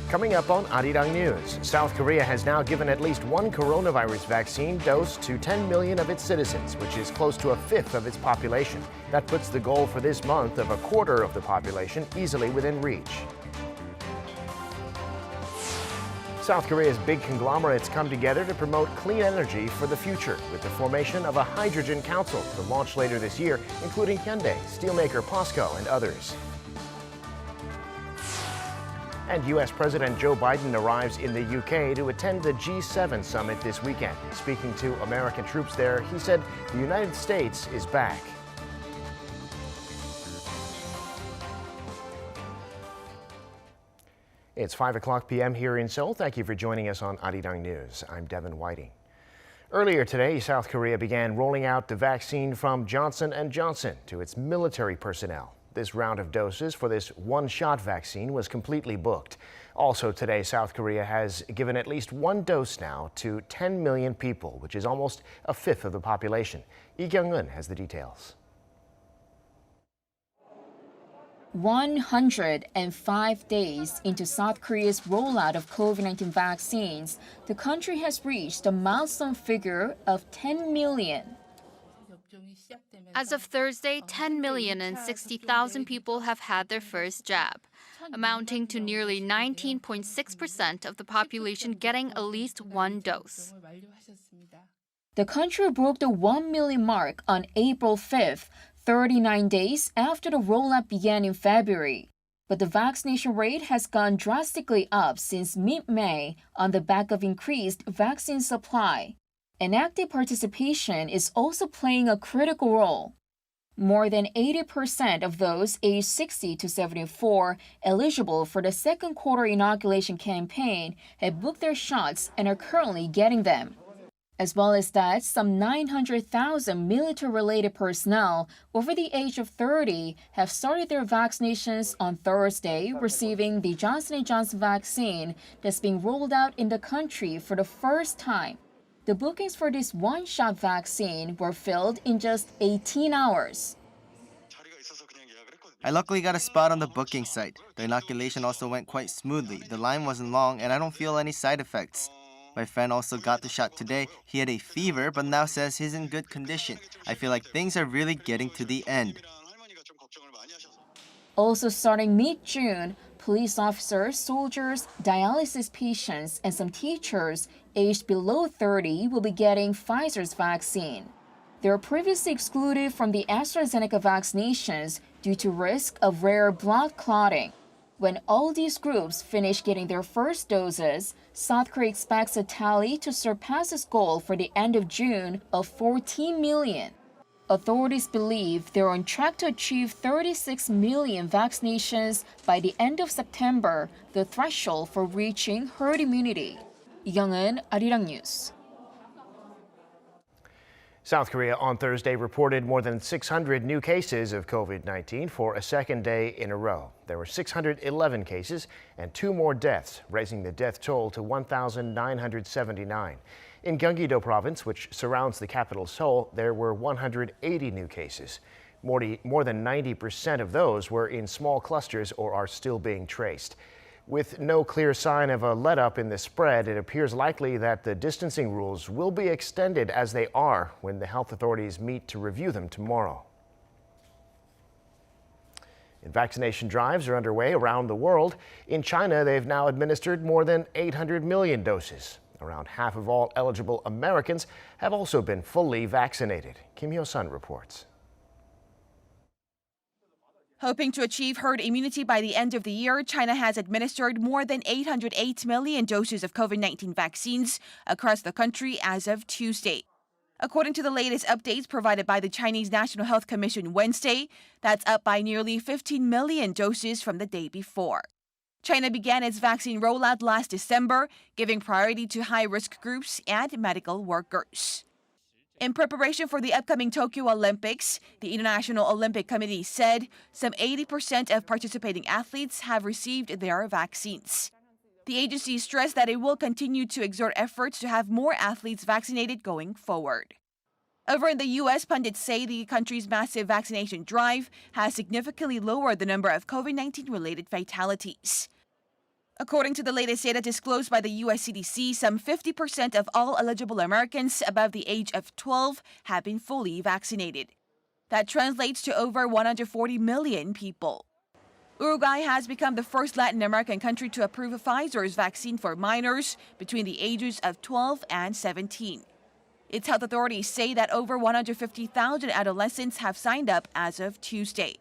Coming up on Arirang News, South Korea has now given at least one coronavirus vaccine dose to 10 million of its citizens, which is close to a fifth of its population. That puts the goal for this month of a quarter of the population easily within reach. South Korea's big conglomerates come together to promote clean energy for the future with the formation of a hydrogen council to launch later this year, including Hyundai, steelmaker POSCO, and others. And U.S. President Joe Biden arrives in the UK to attend the G7 summit this weekend. Speaking to American troops there, he said the United States is back. It's 5 p.m. here in Seoul. Thank you for joining us on Arirang News. I'm Devin Whiting. Earlier today, South Korea began rolling out the vaccine from Johnson & Johnson to its military personnel. This round of doses for this one-shot vaccine was completely booked. Also today, South Korea has given at least one dose now to 10 million people, which is almost a fifth of the population. Lee Kyung-eun has the details. 105 days into South Korea's rollout of COVID-19 vaccines, the country has reached a milestone figure of 10 million. As of Thursday, 10,060,000 people have had their first jab, amounting to nearly 19.6% of the population getting at least one dose. The country broke the 1 million mark on April 5th, 39 days after the rollout began in February. But the vaccination rate has gone drastically up since mid-May on the back of increased vaccine supply. And active participation is also playing a critical role. More than 80% of those aged 60 to 74 eligible for the second quarter inoculation campaign have booked their shots and are currently getting them. As well as that, some 900,000 military-related personnel over the age of 30 have started their vaccinations on Thursday, receiving the Johnson & Johnson vaccine that's being rolled out in the country for the first time. The bookings for this one-shot vaccine were filled in just 18 hours. I luckily got a spot on the booking site. The inoculation also went quite smoothly. The line wasn't long and I don't feel any side effects. My friend also got the shot today. He had a fever but now says he's in good condition. I feel like things are really getting to the end. Also starting mid-June, police officers, soldiers, dialysis patients, and some teachers aged below 30 will be getting Pfizer's vaccine. They were previously excluded from the AstraZeneca vaccinations due to risk of rare blood clotting. When all these groups finish getting their first doses, South Korea expects a tally to surpass its goal for the end of June of 14 million. Authorities believe they're on track to achieve 36 million vaccinations by the end of September, the threshold for reaching herd immunity. Lee Kyung-eun, Arirang News. South Korea on Thursday reported more than 600 new cases of COVID-19 for a second day in a row. There were 611 cases and 2 more deaths, raising the death toll to 1,979. In Gwangju province, which surrounds the capital Seoul, there were 180 new cases. More than 90% of those were in small clusters or are still being traced. With no clear sign of a let-up in the spread, it appears likely that the distancing rules will be extended as they are when the health authorities meet to review them tomorrow. And vaccination drives are underway around the world. In China, they've now administered more than 800 million doses. Around half of all eligible Americans have also been fully vaccinated. Kim Hyo-sun reports. Hoping to achieve herd immunity by the end of the year, China has administered more than 808 million doses of COVID-19 vaccines across the country as of Tuesday. According to the latest updates provided by the Chinese National Health Commission Wednesday, that's up by nearly 15 million doses from the day before. China began its vaccine rollout last December, giving priority to high-risk groups and medical workers. In preparation for the upcoming Tokyo Olympics, the International Olympic Committee said some 80% of participating athletes have received their vaccines. The agency stressed that it will continue to exert efforts to have more athletes vaccinated going forward. Over in the U.S., pundits say the country's massive vaccination drive has significantly lowered the number of COVID-19 related fatalities. According to the latest data disclosed by the US CDC, some 50% of all eligible Americans above the age of 12 have been fully vaccinated. That translates to over 140 million people. Uruguay has become the first Latin American country to approve Pfizer's vaccine for minors between the ages of 12 and 17. Its health authorities say that over 150,000 adolescents have signed up as of Tuesday.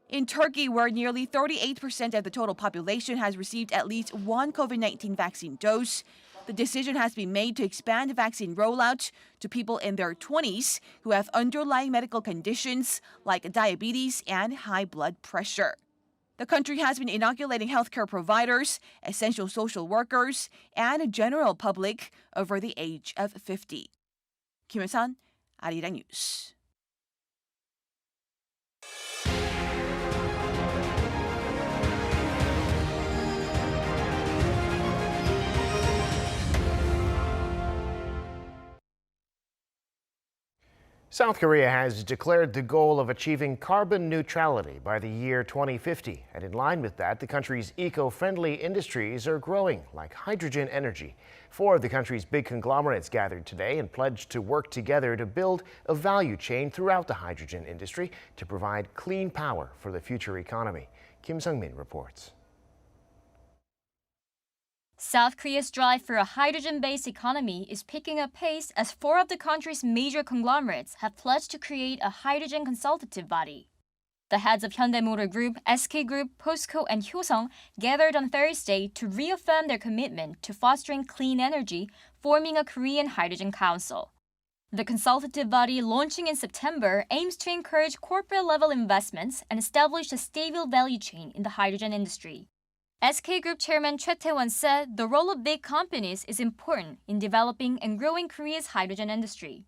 In Turkey, where nearly 38% of the total population has received at least one COVID-19 vaccine dose, the decision has been made to expand the vaccine rollout to people in their 20s who have underlying medical conditions like diabetes and high blood pressure. The country has been inoculating healthcare providers, essential social workers, and the general public over the age of 50. Kim Hye-sun, Arirang News. South Korea has declared the goal of achieving carbon neutrality by the year 2050. And in line with that, the country's eco-friendly industries are growing, like hydrogen energy. 4 of the country's big conglomerates gathered today and pledged to work together to build a value chain throughout the hydrogen industry to provide clean power for the future economy. Kim Sung-min reports. South Korea's drive for a hydrogen-based economy is picking up pace as 4 of the country's major conglomerates have pledged to create a hydrogen consultative body. The heads of Hyundai Motor Group, SK Group, POSCO, and Hyosung gathered on Thursday to reaffirm their commitment to fostering clean energy, forming a Korean Hydrogen Council. The consultative body, launching in September, aims to encourage corporate-level investments and establish a stable value chain in the hydrogen industry. SK Group Chairman Choi Tae-won said the role of big companies is important in developing and growing Korea's hydrogen industry.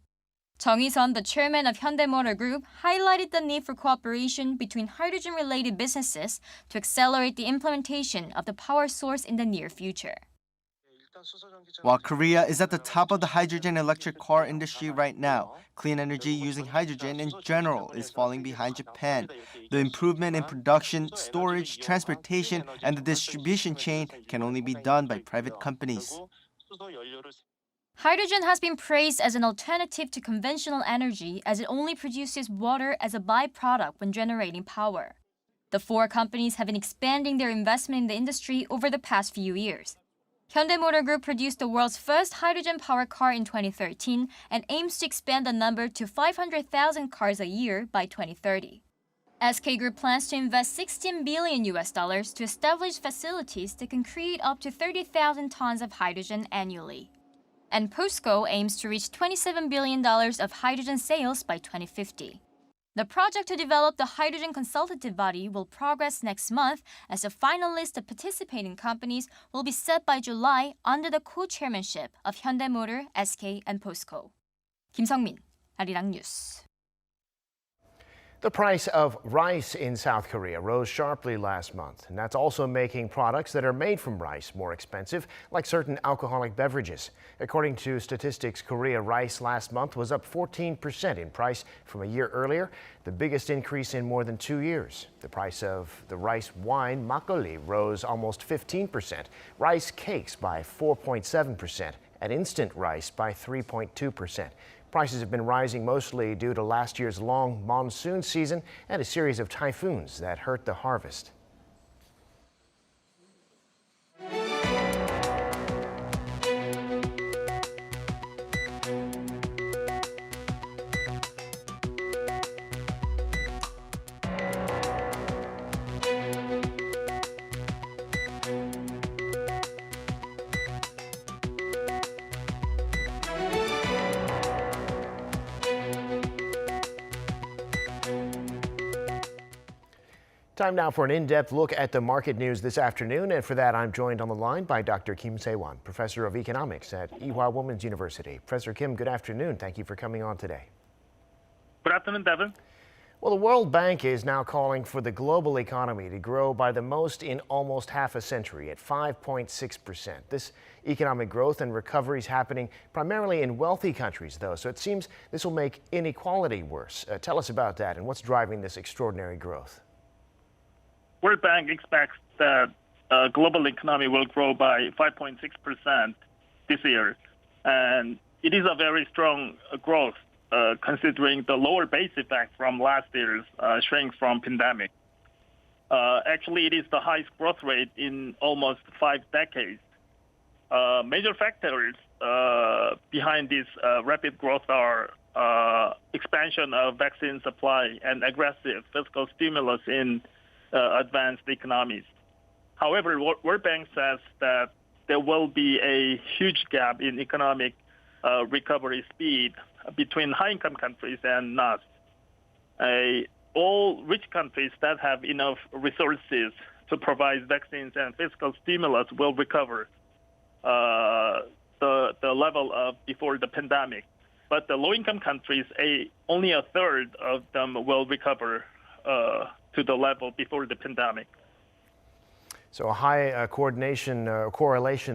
Chung Hee-sun, the chairman of Hyundai Motor Group, highlighted the need for cooperation between hydrogen-related businesses to accelerate the implementation of the power source in the near future. While Korea is at the top of the hydrogen electric car industry right now, clean energy using hydrogen in general is falling behind Japan. The improvement in production, storage, transportation, and the distribution chain can only be done by private companies. Hydrogen has been praised as an alternative to conventional energy as it only produces water as a byproduct when generating power. The 4 companies have been expanding their investment in the industry over the past few years. Hyundai Motor Group produced the world's first hydrogen-powered car in 2013 and aims to expand the number to 500,000 cars a year by 2030. SK Group plans to invest $16 billion to establish facilities that can create up to 30,000 tons of hydrogen annually. And POSCO aims to reach $27 billion of hydrogen sales by 2050. The project to develop the hydrogen consultative body will progress next month as the final list of participating companies will be set by July under the co-chairmanship of Hyundai Motor, SK, and POSCO. Kim Sung-min, Arirang News. The price of rice in South Korea rose sharply last month, and that's also making products that are made from rice more expensive, like certain alcoholic beverages. According to statistics, Korea rice last month was up 14% in price from a year earlier, the biggest increase in more than 2 years. The price of the rice wine, makgeolli, rose almost 15%, rice cakes by 4.7%, and instant rice by 3.2%. Prices have been rising mostly due to last year's long monsoon season and a series of typhoons that hurt the harvest. Time now for an in-depth look at the market news this afternoon, and for that I'm joined on the line by Dr. Kim Se-won, professor of economics at Ewha Women's University. Professor Kim, good afternoon. Thank you for coming on today. Good afternoon, Devin. Well, the World Bank is now calling for the global economy to grow by the most in almost half a century at 5.6%. This economic growth and recovery is happening primarily in wealthy countries, though, so it seems this will make inequality worse. Tell us about that and what's driving this extraordinary growth. World Bank expects the global economy will grow by 5.6% this year. And it is a very strong growth considering the lower base effect from last year's shrink from pandemic. Actually, it is the highest growth rate in almost 5 decades. Major factors behind this rapid growth are expansion of vaccine supply and aggressive fiscal stimulus in advanced economies. However, World Bank says that there will be a huge gap in economic recovery speed between high-income countries and not. All rich countries that have enough resources to provide vaccines and fiscal stimulus will recover the level of before the pandemic. But the low-income countries, only a third of them will recover to the level before the pandemic. So a high correlation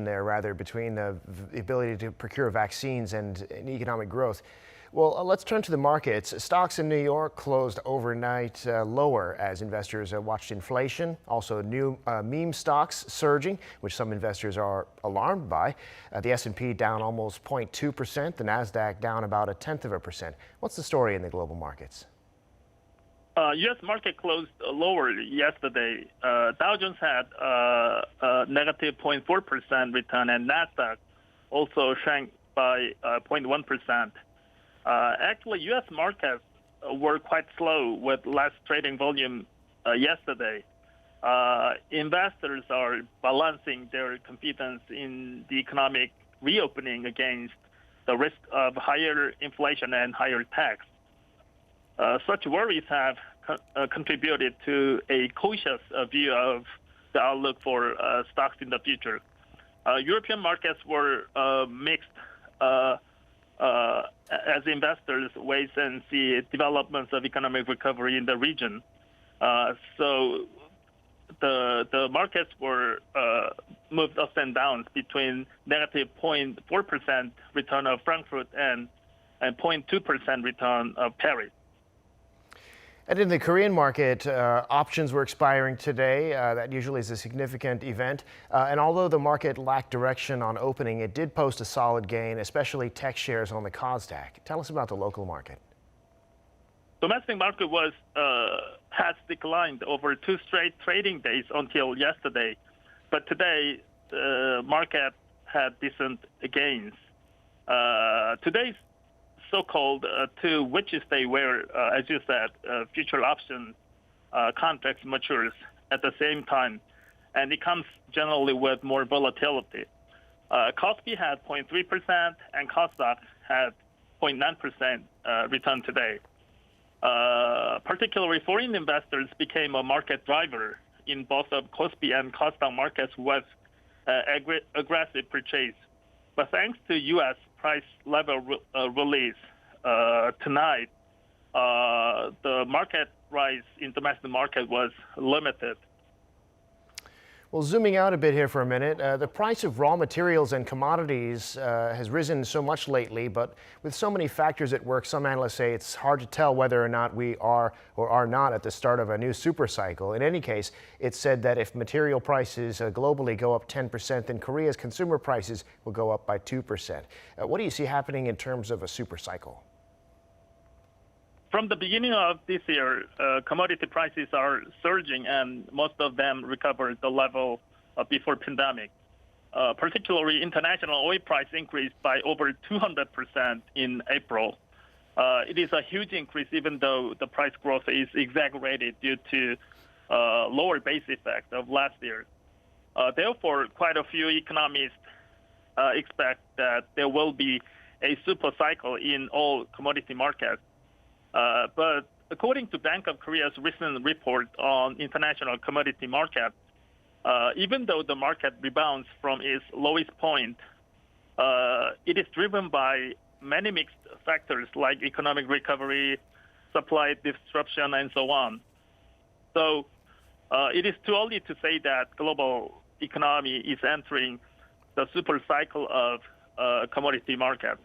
there, rather, between the ability to procure vaccines and economic growth. Well, let's turn to the markets. Stocks in New York closed overnight lower as investors watched inflation. Also, new meme stocks surging, which some investors are alarmed by. The S&P down almost 0.2%. The Nasdaq down about 0.1%. What's the story in the global markets? U.S. market closed lower yesterday. Dow Jones had a negative 0.4% return, and Nasdaq also shrank by 0.1%. Actually, U.S. markets were quite slow with less trading volume yesterday. Investors are balancing their confidence in the economic reopening against the risk of higher inflation and higher tax. Such worries have contributed to a cautious view of the outlook for stocks in the future. European markets were mixed as investors wait and see developments of economic recovery in the region. So the markets were moved ups and downs between negative 0.4% return of Frankfurt and 0.2% return of Paris. And in the Korean market, options were expiring today. That usually is a significant event. And although the market lacked direction on opening, it did post a solid gain, especially tech shares on the Kosdaq. Tell us about the local market. Domestic market has declined over 2 straight trading days until yesterday. But today, the market had decent gains. Today's so-called 2 witches day where, as you said, future option contracts matures at the same time, and it comes generally with more volatility. Kospi had 0.3% and Kosdaq had 0.9% return today. Particularly foreign investors became a market driver in both of Kospi and Kosdaq markets with aggressive purchase. But thanks to U.S. price level release tonight, the market rise in domestic market was limited. Well, zooming out a bit here for a minute, the price of raw materials and commodities has risen so much lately, but with so many factors at work, some analysts say it's hard to tell whether or not we are or are not at the start of a new super cycle. In any case, it's said that if material prices globally go up 10%, then Korea's consumer prices will go up by 2%. What do you see happening in terms of a super cycle? From the beginning of this year, commodity prices are surging, and most of them recovered the level before pandemic. Particularly, international oil price increased by over 200% in April. It is a huge increase, even though the price growth is exaggerated due to lower base effect of last year. Therefore, quite a few economists expect that there will be a super cycle in all commodity markets. But according to Bank of Korea's recent report on international commodity market, even though the market rebounds from its lowest point, it is driven by many mixed factors like economic recovery, supply disruption, and so on. So it is too early to say that global economy is entering the super cycle of commodity market.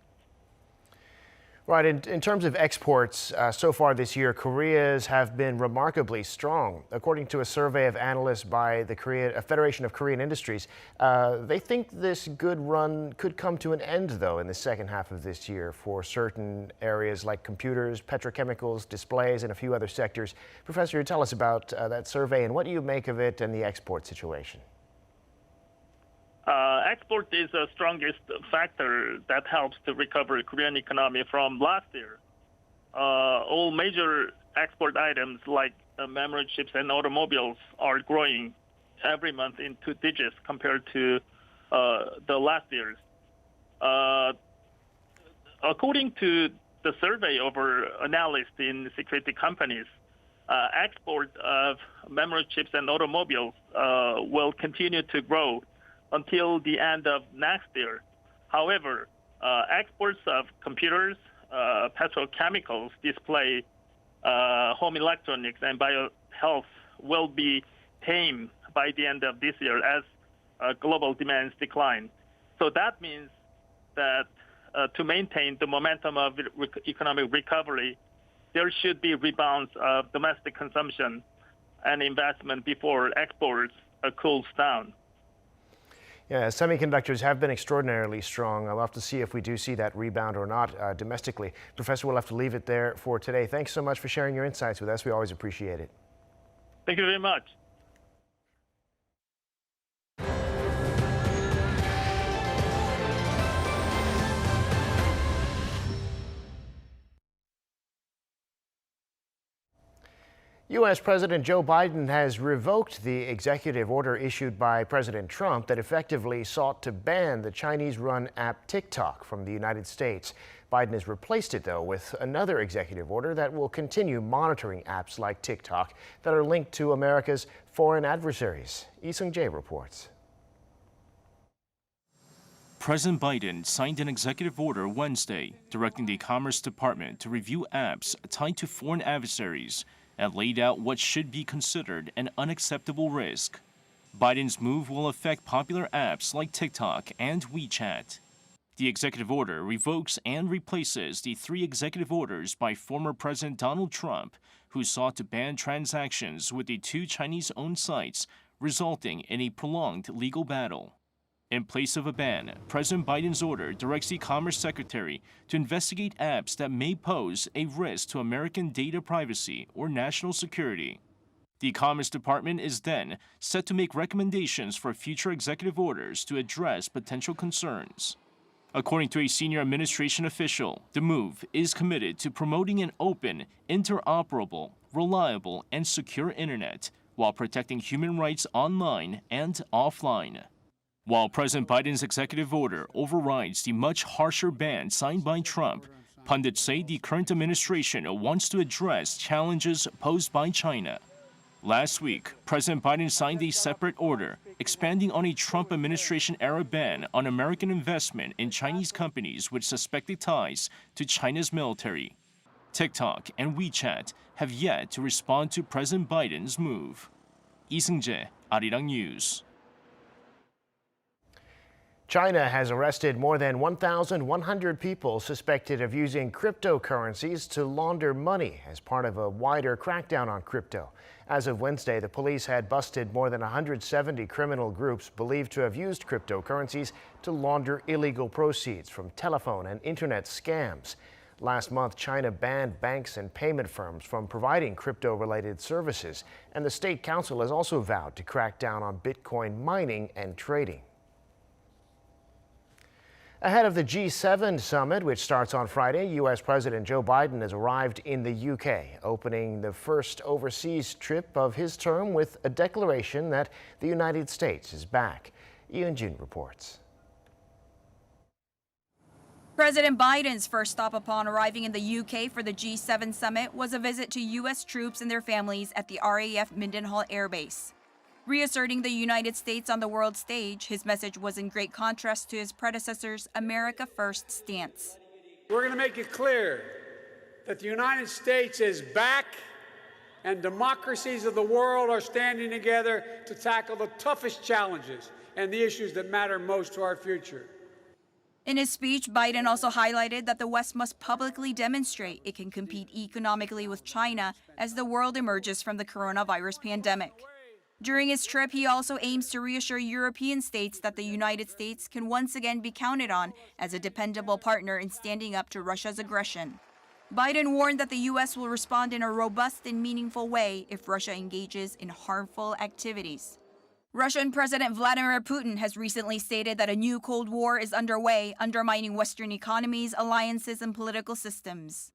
Right, in terms of exports, so far this year, Korea's have been remarkably strong. According to a survey of analysts by the Federation of Korean Industries, they think this good run could come to an end, though, in the second half of this year for certain areas like computers, petrochemicals, displays, and a few other sectors. Professor, tell us about that survey and what do you make of it and the export situation? Export is the strongest factor that helps to recover Korean economy from last year. All major export items like memory chips and automobiles are growing every month in 2 digits compared to the last year's. According to the survey of analysts in security companies, export of memory chips and automobiles will continue to grow until the end of next year. However, exports of computers, petrochemicals, display, home electronics, and biohealth will be tame by the end of this year as global demands decline. So that means that to maintain the momentum of economic recovery, there should be rebounds of domestic consumption and investment before exports cools down. Yeah, semiconductors have been extraordinarily strong. I'll have to see if we do see that rebound or not domestically. Professor, we'll have to leave it there for today. Thanks so much for sharing your insights with us. We always appreciate it. Thank you very much. U.S. President Joe Biden has revoked the executive order issued by President Trump that effectively sought to ban the Chinese-run app TikTok from the United States. Biden has replaced it, though, with another executive order that will continue monitoring apps like TikTok that are linked to America's foreign adversaries. Lee Seung-jae reports. President Biden signed an executive order Wednesday directing the Commerce Department to review apps tied to foreign adversaries and laid out what should be considered an unacceptable risk. Biden's move will affect popular apps like TikTok and WeChat. The executive order revokes and replaces the 3 executive orders by former President Donald Trump, who sought to ban transactions with the 2 Chinese-owned sites, resulting in a prolonged legal battle. In place of a ban, President Biden's order directs the Commerce Secretary to investigate apps that may pose a risk to American data privacy or national security. The Commerce Department is then set to make recommendations for future executive orders to address potential concerns. According to a senior administration official, the move is committed to promoting an open, interoperable, reliable, and secure internet while protecting human rights online and offline. While President Biden's executive order overrides the much harsher ban signed by Trump, pundits say the current administration wants to address challenges posed by China. Last week, President Biden signed a separate order expanding on a Trump administration-era ban on American investment in Chinese companies with suspected ties to China's military. TikTok and WeChat have yet to respond to President Biden's move. Lee Seung-jae, Arirang News. China has arrested more than 1,100 people suspected of using cryptocurrencies to launder money as part of a wider crackdown on crypto. As of Wednesday, the police had busted more than 170 criminal groups believed to have used cryptocurrencies to launder illegal proceeds from telephone and internet scams. Last month, China banned banks and payment firms from providing crypto-related services, and the State Council has also vowed to crack down on Bitcoin mining and trading. Ahead of the G7 summit, which starts on Friday, U.S. President Joe Biden has arrived in the U.K., opening the first overseas trip of his term with a declaration that the United States is back. Jun reports. President Biden's first stop upon arriving in the UK for the G7 summit was a visit to U.S. troops and their families at the RAF Mindenhall Air Base. Reasserting the United States on the world stage, his message was in great contrast to his predecessor's America First stance. We're going to make it clear that the United States is back and democracies of the world are standing together to tackle the toughest challenges and the issues that matter most to our future. In his speech, Biden also highlighted that the West must publicly demonstrate it can compete economically with China as the world emerges from the coronavirus pandemic. During his trip, he also aims to reassure European states that the United States can once again be counted on as a dependable partner in standing up to Russia's aggression. Biden warned that the U.S. will respond in a robust and meaningful way if Russia engages in harmful activities. Russian President Vladimir Putin has recently stated that a new Cold War is underway, undermining Western economies, alliances, and political systems.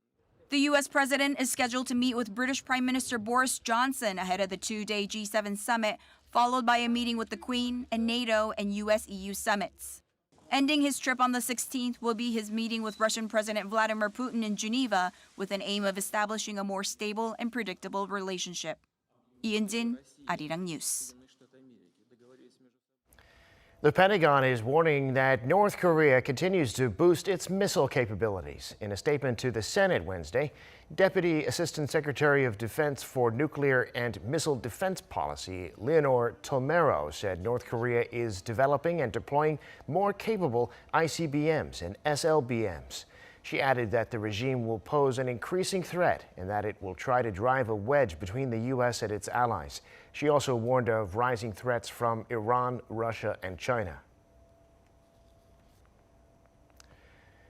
The U.S. president is scheduled to meet with British Prime Minister Boris Johnson ahead of the two-day G7 summit, followed by a meeting with the Queen and NATO and U.S.-EU summits. Ending his trip on the 16th will be his meeting with Russian President Vladimir Putin in Geneva, with an aim of establishing a more stable and predictable relationship. Ian Jin, Arirang News. The Pentagon is warning that North Korea continues to boost its missile capabilities. In a statement to the Senate Wednesday, Deputy Assistant Secretary of Defense for Nuclear and Missile Defense Policy, Leonor Tomero, said North Korea is developing and deploying more capable ICBMs and SLBMs. She added that the regime will pose an increasing threat and that it will try to drive a wedge between the U.S. and its allies. She also warned of rising threats from Iran, Russia, and China.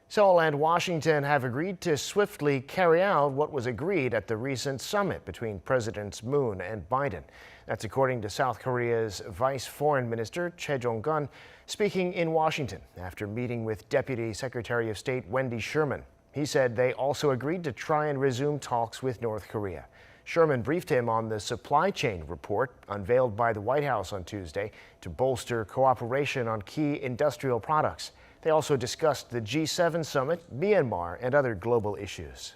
Seoul and Washington have agreed to swiftly carry out what was agreed at the recent summit between Presidents Moon and Biden. That's according to South Korea's Vice Foreign Minister Choi Jong-gun, speaking in Washington after meeting with Deputy Secretary of State Wendy Sherman. He said they also agreed to try and resume talks with North Korea. Sherman briefed him on the supply chain report unveiled by the White House on Tuesday to bolster cooperation on key industrial products. They also discussed the G7 summit, Myanmar, and other global issues.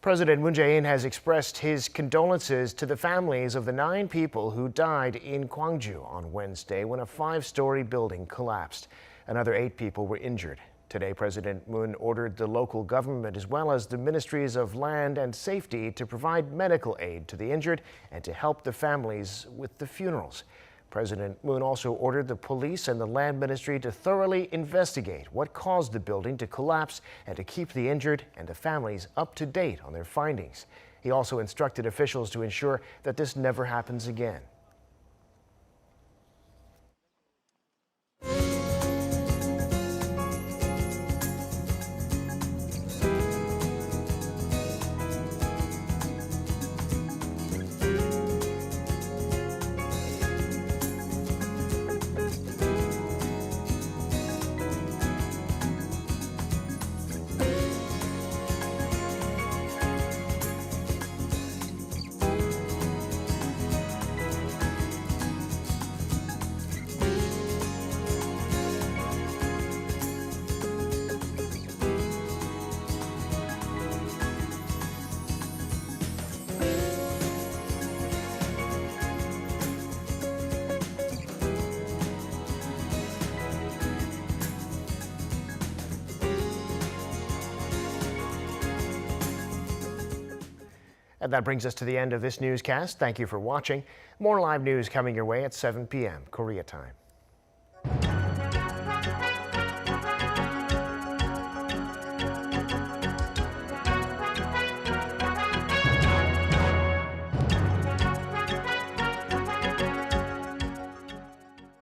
President Moon Jaein has expressed his condolences to the families of the 9 people who died in Gwangju on Wednesday when a 5-story building collapsed. Another 8 people were injured. Today, President Moon ordered the local government as well as the Ministries of Land and Safety to provide medical aid to the injured and to help the families with the funerals. President Moon also ordered the police and the land ministry to thoroughly investigate what caused the building to collapse and to keep the injured and the families up to date on their findings. He also instructed officials to ensure that this never happens again. And that brings us to the end of this newscast. Thank you for watching. More live news coming your way at 7 p.m. Korea time.